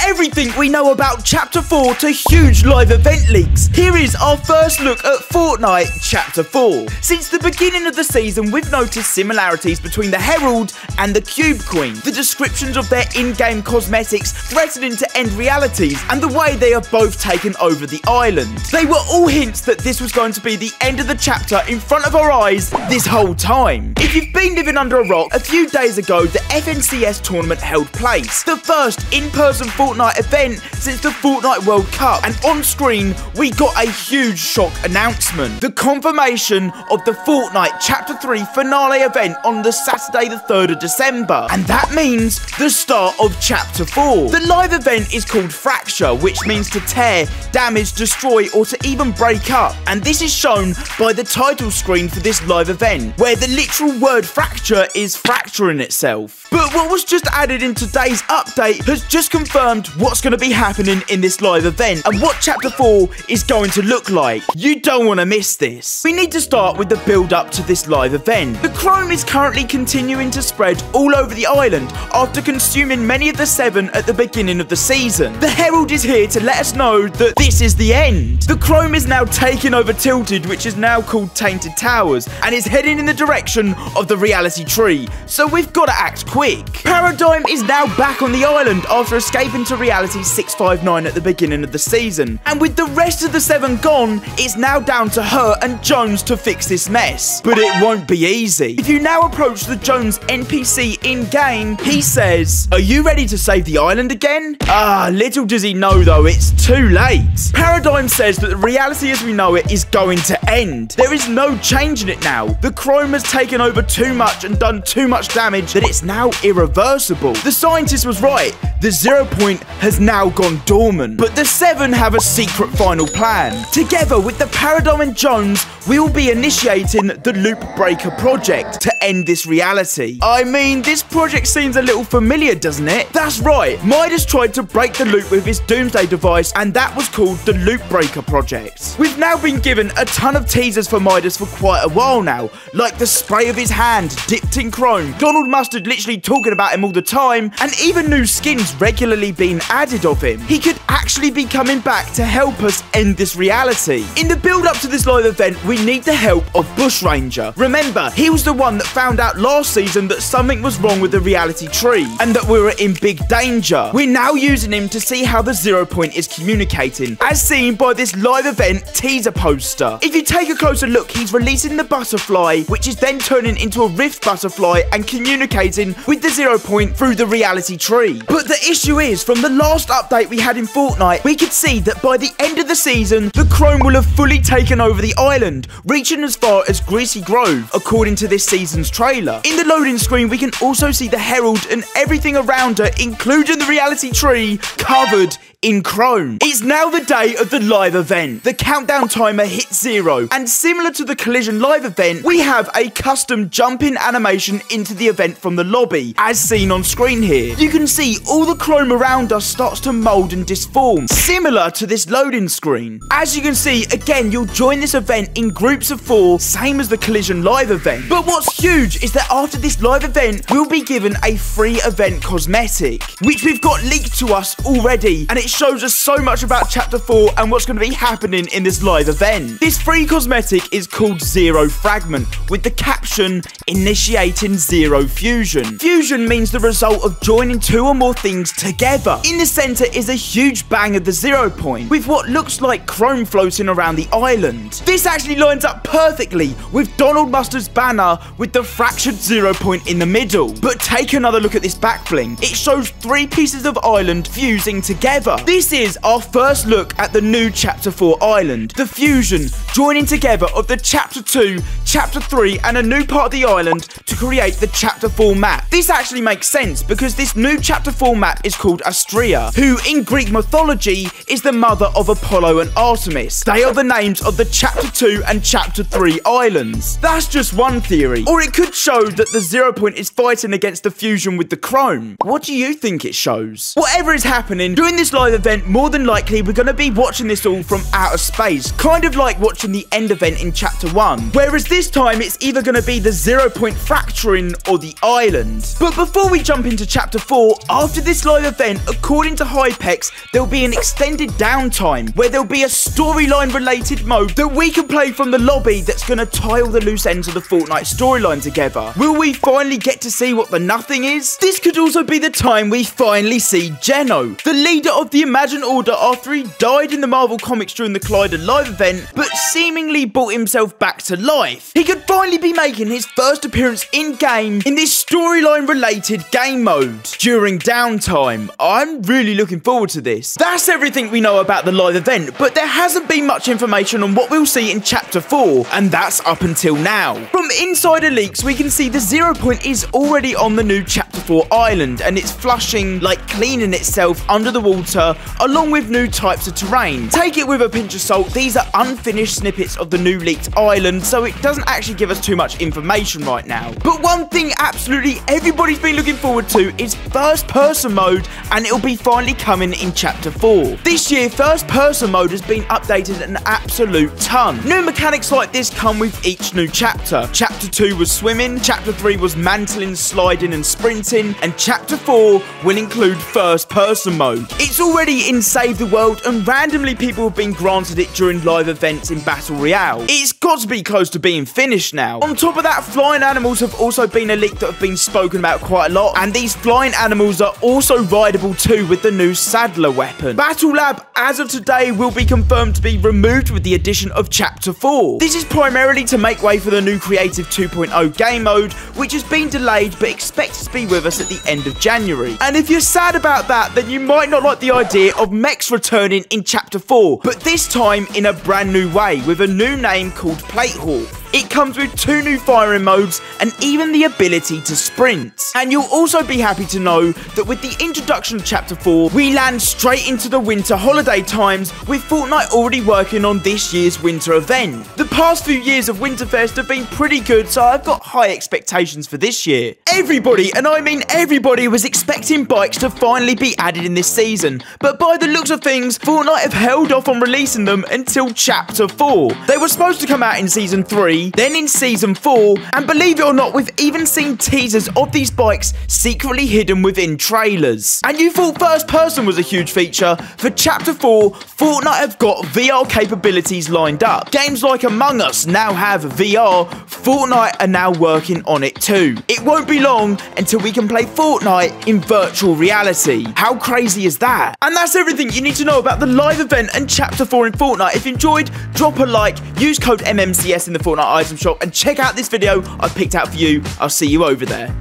everything we know about Chapter 4 to huge live event leaks, here is our first look at Fortnite Chapter 4. Since the beginning of the season, we've noticed similarities between the Herald and the Cube Queen, the descriptions of their in-game cosmetics threatening to end realities, and the way they have both taken over the island. They were all hints that this was going to be the end of the chapter in front of our eyes this whole time. If you've been living under a rock, a few days ago the FNCS tournament held place, the first in-person Fortnite event since the Fortnite World Cup, and on screen we got a huge shock announcement: the confirmation of the Fortnite Chapter 3 finale event on the Saturday the 3rd of December, and that means the start of Chapter 4. The live event is called Fracture, which means to tear, damage, destroy, or to even break up, and this is shown by the title screen for this live event, where the literal word fracture is fracturing itself. But what was just added in today's update has just confirmed what's going to be happening in this live event and what Chapter 4 is going to look like. You don't want to miss this. We need to start with the build up to this live event. The Chrome is currently continuing to spread all over the island after consuming many of the 7 at the beginning of the season. The Herald is here to let us know that this is the end. The Chrome is now taking over Tilted, which is now called Tainted Towers, and is heading in the direction of the reality tree, so we've got to act quick. Paradigm is now back on the island after escaping to Reality 659 at the beginning of the season, and with the rest of the 7 gone, it's now down to her and Jones to fix this mess. But it won't be easy. If you now approach the Jones NPC in-game, he says, "Are you ready to save the island again?" Little does he know though, it's too late. Paradigm says that the reality as we know it is going to end. There is no changing it now. The Chrome has taken over too much and done too much damage that it's now irreversible. The scientist was right. The 0 point has now gone dormant. But the 7 have a secret final plan. Together with the Paradigm and Jones, we will be initiating the Loop Breaker project to end this reality. I mean, this project seems a little familiar, doesn't it? That's right. Midas tried to break the loop with his Doomsday device, and that was called the Loop Breaker project. We've now been given a ton of teasers for Midas for quite a while now, like the spray of his hand dipped in chrome, Donald Mustard literally talking about him all the time, and even new skins regularly being added of him. He could actually be coming back to help us end this reality. In the build up to this live event, we need the help of Bushranger. Remember, he was the one that found out last season that something was wrong with the reality tree and that we were in big danger. We're now using him to see how the 0 point is communicating, as seen by this live event teaser poster. If you take a closer look, he's releasing the butterfly, which is then turning into a rift butterfly and communicating with the 0 point through the reality tree. But the issue is, from the last update we had in Fortnite, we could see that by the end of the season, the Chrome will have fully taken over the island, reaching as far as Greasy Grove, according to this season's trailer. In the loading screen, we can also see the Herald and everything around her, including the reality tree, covered in chrome. It's now the day of the live event. The countdown timer hits 0, and similar to the Collision live event, we have a custom jump-in animation into the event from the lobby, as seen on screen here. You can see all the chrome around us starts to mold and disform, similar to this loading screen. As you can see, again, you'll join this event in groups of 4, same as the Collision live event. But what's huge is that after this live event, we'll be given a free event cosmetic, which we've got leaked to us already, and it shows us so much about Chapter 4 and what's going to be happening in this live event. This free cosmetic is called Zero Fragment, with the caption, "Initiating Zero Fusion." Fusion means the result of joining 2 or more things together. In the center is a huge bang of the 0 point, with what looks like chrome floating around the island. This actually lines up perfectly with Donald Mustard's banner with the fractured 0 point in the middle. But take another look at this back bling. It shows 3 pieces of island fusing together. This is our first look at the new Chapter 4 island, the fusion joining together of the Chapter 2, Chapter 3 and a new part of the island to create the Chapter 4 map. This actually makes sense because this new Chapter 4 map is called Astrea, who in Greek mythology is the mother of Apollo and Artemis. They are the names of the Chapter 2 and Chapter 3 islands. That's just one theory, or it could show that the 0 point is fighting against the fusion with the chrome. What do you think it shows? Whatever is happening, during this live live event, more than likely we're going to be watching this all from outer space, kind of like watching the end event in Chapter 1. Whereas this time it's either going to be the 0 Point Fracturing or the island. But before we jump into Chapter 4, after this live event, according to Hypex, there'll be an extended downtime where there'll be a storyline related mode that we can play from the lobby that's going to tie all the loose ends of the Fortnite storyline together. Will we finally get to see what the nothing is? This could also be the time we finally see Geno, the leader of the Imagined Order after he died in the Marvel Comics during the Collider live event, but seemingly brought himself back to life. He could finally be making his first appearance in-game in this storyline related game mode during downtime. I'm really looking forward to this. That's everything we know about the live event, but there hasn't been much information on what we'll see in Chapter 4, and that's up until now. From insider leaks, we can see the 0 Point is already on the new Chapter 4 island, and it's flushing, like cleaning itself under the water, along with new types of terrain. Take it with a pinch of salt, these are unfinished snippets of the new leaked island, so it doesn't actually give us too much information right now. But one thing absolutely everybody's been looking forward to is first person mode, and it'll be finally coming in Chapter 4. This year, first person mode has been updated an absolute ton. New mechanics like this come with each new chapter. Chapter 2 was swimming, Chapter 3 was mantling, sliding and sprinting, and Chapter 4 will include first person mode. It's already in Save the World, and randomly people have been granted it during live events in Battle Royale. It's got to be close to being finished now. On top of that, flying animals have also been a leak that have been spoken about quite a lot, and these flying animals are also rideable too with the new Saddler weapon. Battle Lab, as of today, will be confirmed to be removed with the addition of Chapter 4. This is primarily to make way for the new Creative 2.0 game mode, which has been delayed but expected to be with us at the end of January. And if you're sad about that, then you might not like the idea of mechs returning in Chapter 4, but this time in a brand new way with a new name called Platehawk. It comes with 2 new firing modes and even the ability to sprint. And you'll also be happy to know that with the introduction of Chapter 4, we land straight into the winter holiday times, with Fortnite already working on this year's winter event. The past few years of Winterfest have been pretty good, so I've got high expectations for this year. Everybody, and I mean everybody, was expecting bikes to finally be added in this season, but by the looks of things, Fortnite have held off on releasing them until Chapter 4. They were supposed to come out in Season 3, then in Season 4, and believe it or not, we've even seen teasers of these bikes secretly hidden within trailers. And you thought first person was a huge feature? For Chapter 4, Fortnite have got VR capabilities lined up. Games like Among Us now have VR, Fortnite are now working on it too. It won't be long until we can play Fortnite in virtual reality. How crazy is that? And that's everything you need to know about the live event and Chapter 4 in Fortnite. If you enjoyed, drop a like, use code MMCS in the Fortnite item shop, and check out this video I picked out for you. I'll see you over there.